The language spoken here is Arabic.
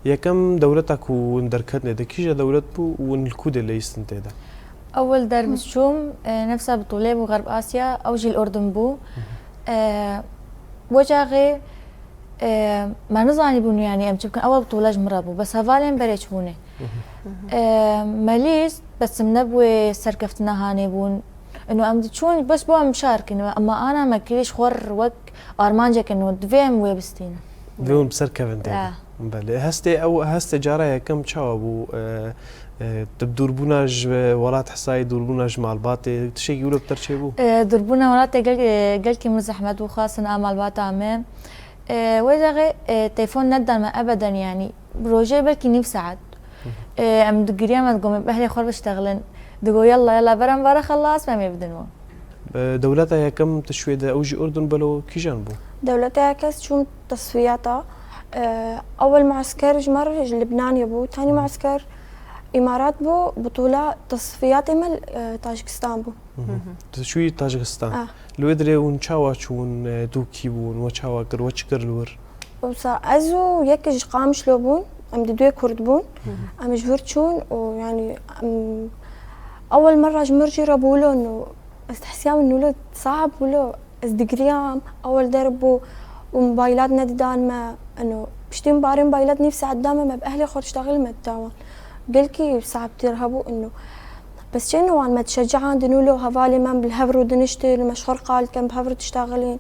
يكم دولتك وندركتنا ده كيجا دولت بو ونالكود اللي يستنتدا أول دار بسشوم نفسها بطولة بغرب آسيا أوجي الأردن بو وجاغي ما نظاني بونو يعني يمكن أول بطولة جمرة بو بس هفالين بريش بوني ماليز بس منبوي سركفتنا هاني بون إنه أم تشون بس بو مشارك أما أنا ما كليش خور وك أرمانجك إنه دفيم ويبستين دون بسركة فنتي بله هسته أو هسته جارة كم تشاو بو تبدور بوناج ولات حساي دور بوناج مع الباطي تشي يقولوا بترشي بو دربونا ولات قال كي مزحمت وخاصة أمال باطا عمام وجاغي تليفون ندى ما أبدا يعني بروجي بلكي نيف ساعات أم دقريا ما تقومي بأهلي خور بشتغلن دقو يلا برم برا خلاص ما يبدنوا دولتها كم تشويد أوجي أردن بلو كي جانبو دولتها كاس شو تصفياتها أول معسكر جمر لبنان يبو ثاني معسكر إمارات بو بطولة تصفيات إمل طاجكستان بو تشوي طاجكستان لو يدري ونشاوا شون دوكي بون وشاوا كر وشكر لور وصا أزو يكج قامش لو بون أم ددوي كرد بون أم جهرت شون ويعني أول مرة جمر جربولو إنه استحسيام إنه لو صعب ولو ازدقريام أول دربو وموبايلات ندان ما إنه بشتي مبارين موبايلات نفسي عدامة ما بأهلي خور اشتغل ما الداوان قلكي صعب ترهبو إنه بس شنو ما تشجعان دنولو هفالي من بالهفرو دنشتي المشهور قال كم بهفرو تشتغلين